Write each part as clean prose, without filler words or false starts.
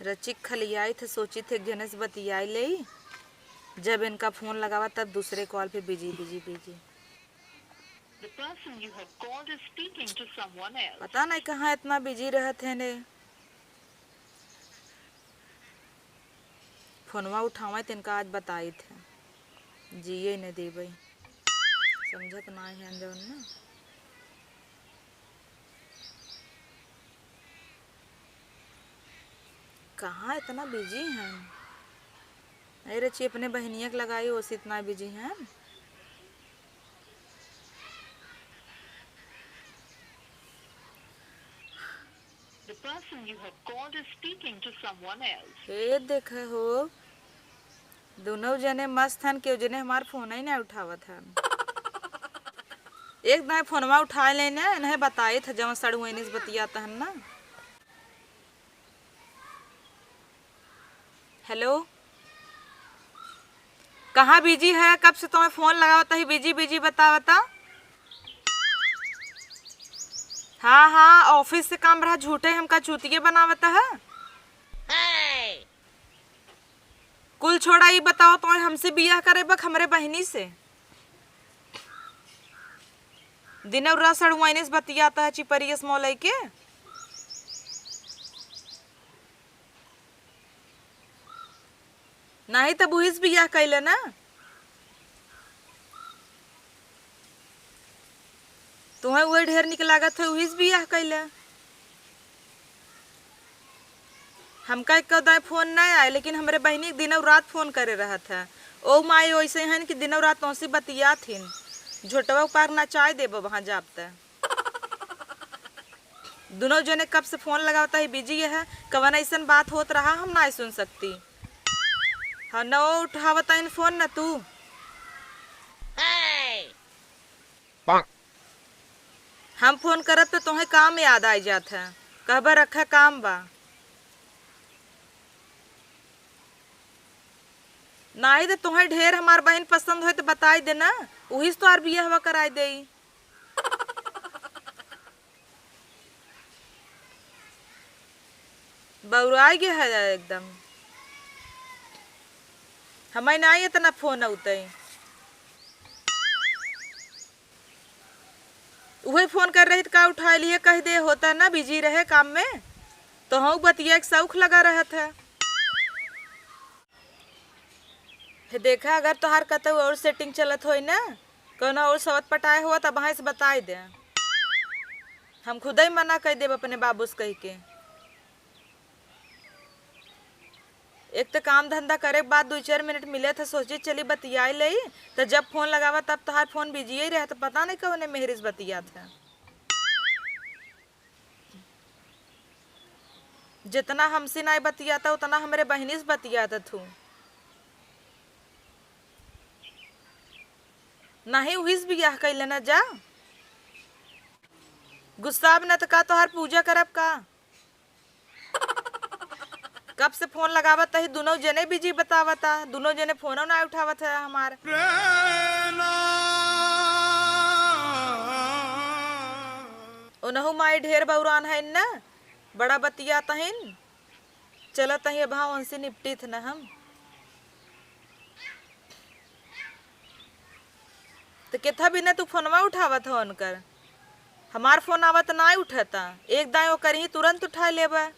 रचिक खलियाई थे, सोची थे जने से बतियाई ले। जब इनका फोन लगावा तब दूसरे कॉल पे बिजी बिजी बिजी। पता नहीं कहाँ इतना बिजी रहते हैं ने। फोनवा उठावा तिनका आज बताई थे, जिये न देवे समझत ना है जौन ना। कहाँ इतना बिजी हैं। अरे रची अपने बहनिया के लगाई उसी इतना बिजी हैं। ये देखे हो दोनों जने मस्त हन, क्यों जने हमार फोन ही नहीं उठावत हन। एक दाए फोनवा उठा लेने इन्हें बताए थे जब सड़ुआनी से बतियाता हन ना। हेलो, कहाँ बिजी है? कब से तुम्हें फोन लगावता ही बिजी बिजी बतावता। हाँ हाँ, ऑफिस से काम रहा, झूठे हमका चूतिए बनावता है। कुल छोड़ा ये बताओ तो हमसे बियाह करे बक हमरे बहनी से। दिन रात सड़ुआने से बतियाता है चिपरियस मौलई के। नहीं तो बुहिस बियाह कैले ना। तुम्हें वही ढेर निक लागत है, वही बियाह कैले। हमका एक दाए फोन नहीं आए, लेकिन हमारे बहनी दिन रात फोन करे रहा था। ओ माई वैसे हैं कि दिन रात तोसी बतिया थी। झोटवा पार नचाए देबो वहां जापता। दोनों जने कब से फोन लगावता है बिजी है। कवन ऐसा बात होत रहा हम ना सुन सकती। हाँ न उठावता इन फोन न तू। हम फोन करब तो तुम्हें काम याद आ जात है, कहबर रखा काम बा। नहीं तो तुम्हें ढेर हमार बहन पसंद हो तो बताई देना, वही तो आर बिया हवा कराई दे। बउराई गया है एकदम। हमें नहीं इतना फोन औते। वही फोन कर रही तो का उठा लिए, कह दे होता ना बिजी रहे काम में, तो हम बतिया एक शौक लगा रहा था। देखा अगर तोहार कतौ और सेटिंग चलत हो ना, कौन और सवत पटाए हुआ तब वहाँ से बताई दे। हम खुद ही मना कर देब अपने बाबू से कह के। एक तो काम धंधा करे के बाद 2-4 मिनट मिले थे, सोचे चली बतियाई ले। तो जब फोन लगावा तब तोहार फोन बिजी ही रहे, तो पता नहीं कौन मेहरिस बतिया था। जितना हमसे नहीं बतियाता उतना हमारे बहनी से बतियाता थू। नहीं वही से बियाह कैले ना जा। गुस्सा न तो का तोहार पूजा करब का। कब से फोन लगावत ही दोनों जने बिजी बतावता, दोनों जने फोनो ना उठावत है हमार। उनहु माई ढेर बउरान है ना, बड़ा बतियाता है। चलो तही अब उनसे निपटी थे ना हम। तो केथा भी ना तू फोनवा उठावत हो उनकर। हमार फोन आवत ना उठता, एक दाएं वो करी तुरंत उठा लेबा।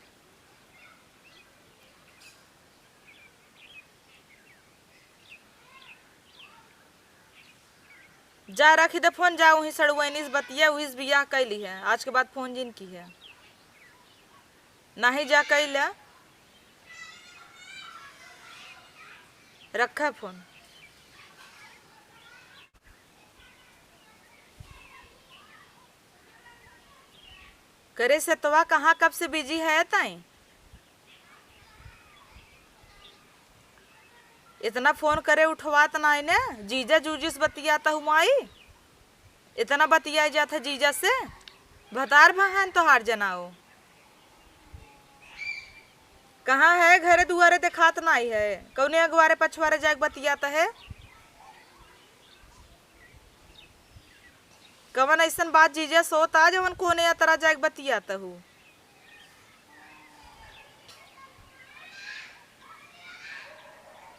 जा रखी दे फोन, जा वहीं सड़ुआनी से बतिया, वहीं से बियाह कैली है। आज के बाद फोन जिन की है नहीं जा कैला, रखा फोन। करे से तोवा कहाँ कब से बिजी है ताई। इतना फोन करे उठवात नहीं ने, जीजा जूजी से बतियाता हूँ माई। इतना बतिया जाता जीजा से, भतार बहन तो हार जनाओ। कहाँ है घरे दुआरे दिखात नहीं है, कौने अगवारे पछवारे जाके बतियाता है। कवन ऐसा बात जीजा सोता जवन कोने तरह जाके बतियाता हूँ।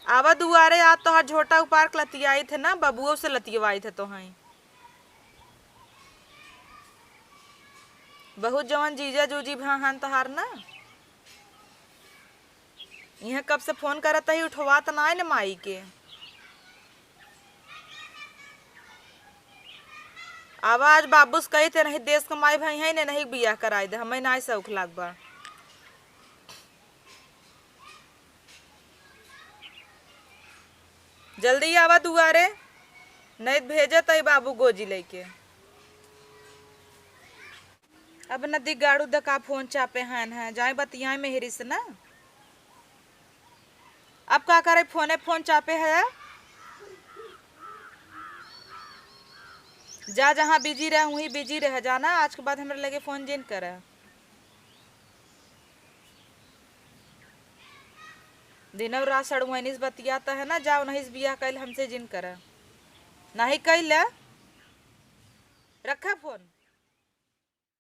आवा दुआरे आज तो हर झोटा पार्क लतियाई थे ना, बबुओं से लतियवाई थे तो हैं बहुत जवन जीजा जूजी भान तहार ना। यह कब से फोन करत ही उठवा तो ना माई के। आवाज बाबूस कही थे नहीं देश कमाई भाई है ने नहीं बियाह कराई दे, हमें ना शौक लाग बा। जल्दी आवा दुआरे नहीं भेजे तई बाबू गोजी लेके। अब नदी गाड़ू दका फोन चापे हैं जाए बतियाए मेहरी से ना। अब का करे फोन चापे है, जा जहाँ बिजी रह वहीं बिजी रह जाना, आज के बाद हमारे लगे फोन जिन करे। दिनों रात सड़ुआनीस बतियाता है ना, जाओ नहीं बियाह कैल हमसे जिन करे नहीं कैल रखा फोन।